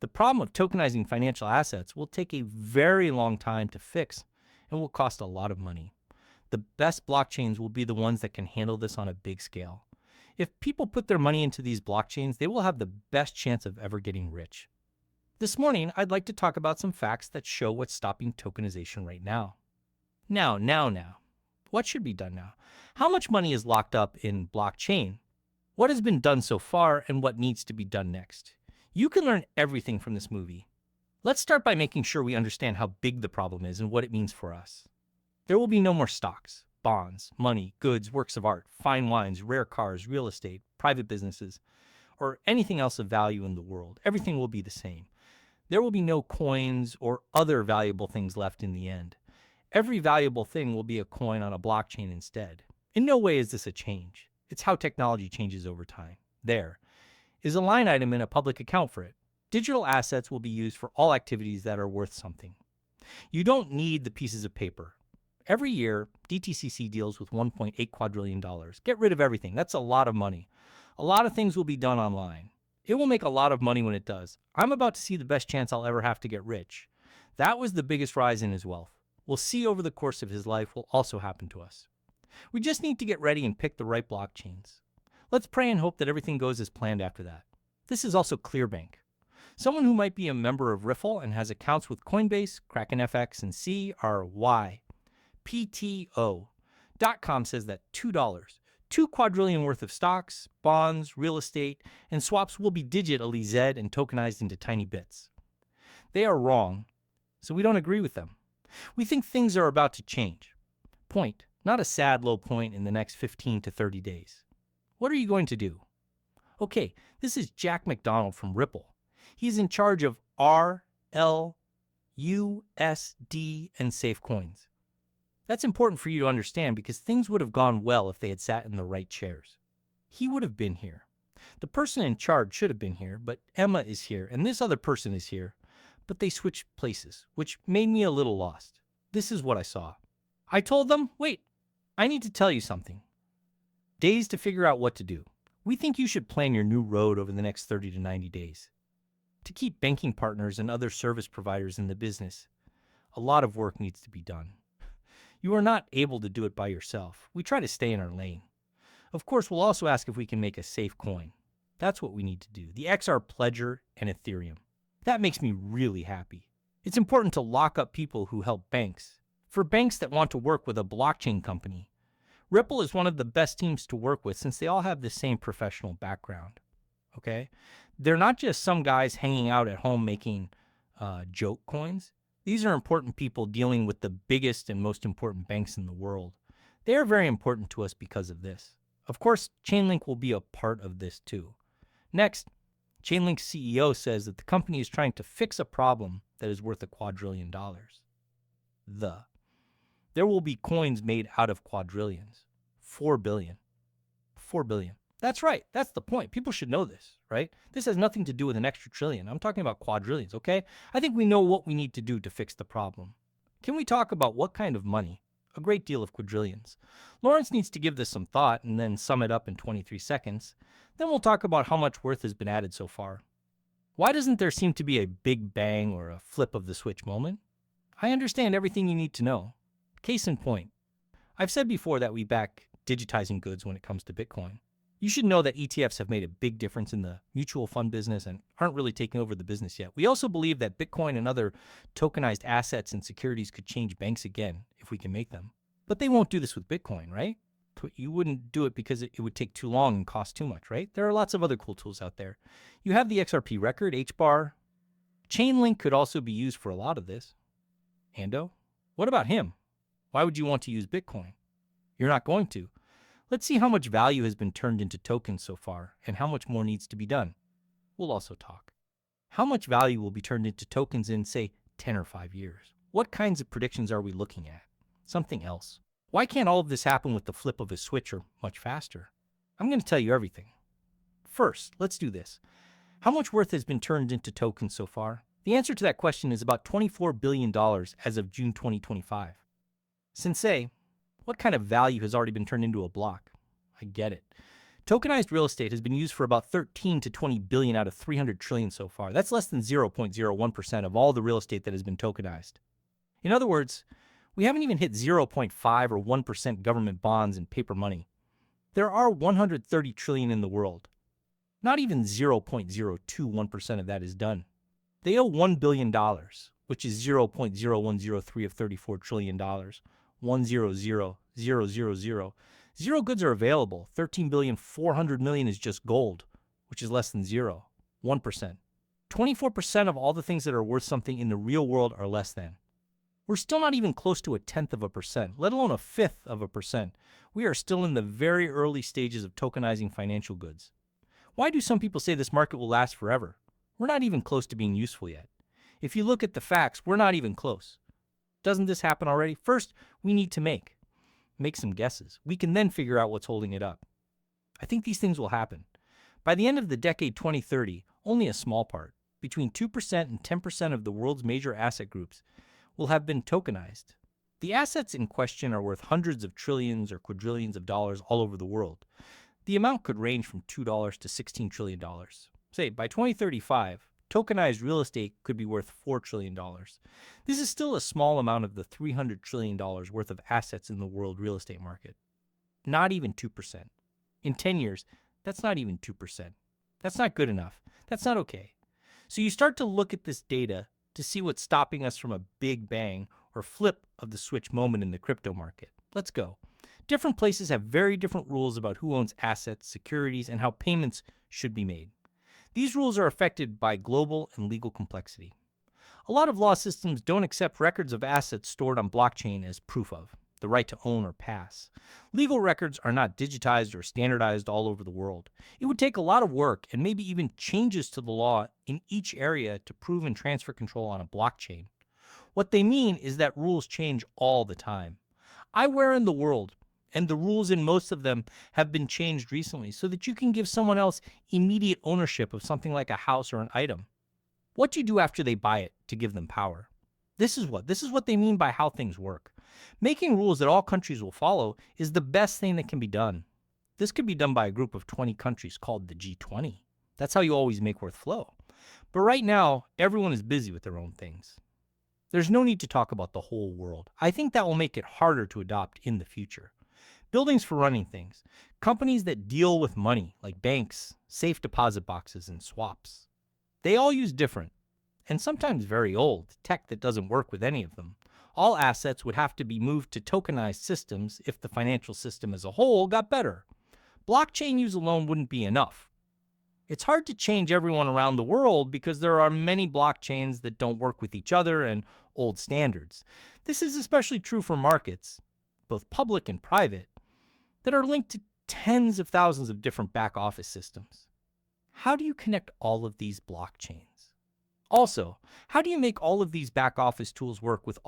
The problem of tokenizing financial assets will take a very long time to fix and will cost a lot of money. The best blockchains will be the ones that can handle this on a big scale. If people put their money into these blockchains, they will have the best chance of ever getting rich. This morning, I'd like to talk about some facts that show what's stopping tokenization right now. Now. What should be done now? How much money is locked up in blockchain? What has been done so far and what needs to be done next? You can learn everything from this movie. Let's start by making sure we understand how big the problem is and what it means for us. There will be no more stocks, bonds, money, goods, works of art, fine wines, rare cars, real estate, private businesses, or anything else of value in the world. Everything will be the same. There will be no coins or other valuable things left in the end. Every valuable thing will be a coin on a blockchain instead. In no way is this a change. It's how technology changes over time. There is a line item in a public account for it. Digital assets will be used for all activities that are worth something. You don't need the pieces of paper. Every year, DTCC deals with $1.8 quadrillion. Get rid of everything. That's a lot of money. A lot of things will be done online. It will make a lot of money when it does. I'm about to see the best chance I'll ever have to get rich. That was the biggest rise in his wealth. We'll see over the course of his life will also happen to us. We just need to get ready and pick the right blockchains. Let's pray and hope that everything goes as planned after that. This is also Clearbank. Someone who might be a member of Riffle and has accounts with Coinbase, Kraken FX, and CRYPTO.com says that $2 quadrillion worth of stocks, bonds, real estate, and swaps will be digitally zed and tokenized into tiny bits. They are wrong, so we don't agree with them. We think things are about to change. Point, not a sad low point in the next 15 to 30 days. What are you going to do? Okay, this is Jack McDonald from Ripple. He's in charge of R, L, USD, and safe coins. That's important for you to understand because things would have gone well if they had sat in the right chairs. He would have been here. The person in charge should have been here, but Emma is here and this other person is here. But they switched places, which made me a little lost. This is what I saw. I told them, wait, I need to tell you something. Days to figure out what to do. We think you should plan your new road over the next 30 to 90 days. To keep banking partners and other service providers in the business, a lot of work needs to be done. You are not able to do it by yourself. We try to stay in our lane. Of course, we'll also ask if we can make a safe coin. That's what we need to do. The XR Pledger and Ethereum. That makes me really happy. It's important to lock up people who help banks. For banks that want to work with a blockchain company, Ripple is one of the best teams to work with since they all have the same professional background. Okay? They're not just some guys hanging out at home making joke coins. These are important people dealing with the biggest and most important banks in the world. They are very important to us because of this. Of course, Chainlink will be a part of this too. Next, Chainlink's CEO says that the company is trying to fix a problem that is worth $1 quadrillion. There will be coins made out of quadrillions. 4 billion. 4 billion. That's right. That's the point. People should know this, right? This has nothing to do with an extra trillion. I'm talking about quadrillions, okay? I think we know what we need to do to fix the problem. Can we talk about what kind of money? A great deal of quadrillions. Lawrence needs to give this some thought and then sum it up in 23 seconds. Then we'll talk about how much worth has been added so far. Why doesn't there seem to be a big bang or a flip of the switch moment? I understand everything you need to know. Case in point, I've said before that we back digitizing goods when it comes to Bitcoin. You should know that ETFs have made a big difference in the mutual fund business and aren't really taking over the business yet. We also believe that Bitcoin and other tokenized assets and securities could change banks again if we can make them. But they won't do this with Bitcoin, right? You wouldn't do it because it would take too long and cost too much, right? There are lots of other cool tools out there. You have the XRP record, HBAR. Chainlink could also be used for a lot of this. Ando? What about him? Why would you want to use Bitcoin? You're not going to. Let's see how much value has been turned into tokens so far and how much more needs to be done. We'll also talk. How much value will be turned into tokens in, say, 10 or 5 years? What kinds of predictions are we looking at? Something else. Why can't all of this happen with the flip of a switch or much faster? I'm going to tell you everything. First, let's do this. How much worth has been turned into tokens so far? The answer to that question is about $24 billion as of June 2025. Sensei, what kind of value has already been turned into a block? I get it. Tokenized real estate has been used for about 13 to 20 billion out of 300 trillion so far. That's less than 0.01% of all the real estate that has been tokenized. In other words, we haven't even hit 0.5 or 1% government bonds and paper money. There are 130 trillion in the world. Not even 0.021% of that is done. They owe $1 billion, which is 0.0103 of $34 trillion. 100,000. Zero goods are available. 13,400,000,000 is just gold, which is less than 1%. 24% of all the things that are worth something in the real world are less than. We're still not even close to 0.1%, let alone 0.5%. We are still in the very early stages of tokenizing financial goods. Why do some people say this market will last forever? We're not even close to being useful yet. If you look at the facts, we're not even close. Doesn't this happen already? First, we need to make some guesses. We can then figure out what's holding it up. I think these things will happen. By the end of the decade 2030, only a small part, between 2% and 10% of the world's major asset groups, will have been tokenized. The assets in question are worth hundreds of trillions or quadrillions of dollars all over the world. The amount could range from $2 to $16 trillion. Say, by 2035, tokenized real estate could be worth $4 trillion. This is still a small amount of the $300 trillion worth of assets in the world real estate market. Not even 2%. In 10 years, that's not even 2%. That's not good enough. That's not okay. So you start to look at this data to see what's stopping us from a big bang or flip of the switch moment in the crypto market. Let's go. Different places have very different rules about who owns assets, securities, and how payments should be made. These rules are affected by global and legal complexity. A lot of law systems don't accept records of assets stored on blockchain as proof of the right to own or pass. Legal records are not digitized or standardized all over the world. It would take a lot of work and maybe even changes to the law in each area to prove and transfer control on a blockchain. What they mean is that rules change all the time. I where in the world, and the rules in most of them have been changed recently so that you can give someone else immediate ownership of something like a house or an item. What do you do after they buy it to give them power? This is what they mean by how things work. Making rules that all countries will follow is the best thing that can be done. This could be done by a group of 20 countries called the G20. That's how you always make worth flow. But right now, everyone is busy with their own things. There's no need to talk about the whole world. I think that will make it harder to adopt in the future. Buildings for running things. Companies that deal with money, like banks, safe deposit boxes, and swaps. They all use different, and sometimes very old, tech that doesn't work with any of them. All assets would have to be moved to tokenized systems if the financial system as a whole got better. Blockchain use alone wouldn't be enough. It's hard to change everyone around the world because there are many blockchains that don't work with each other and old standards. This is especially true for markets, both public and private, that are linked to tens of thousands of different back office systems. How do you connect all of these blockchains? Also, how do you make all of these back office tools work with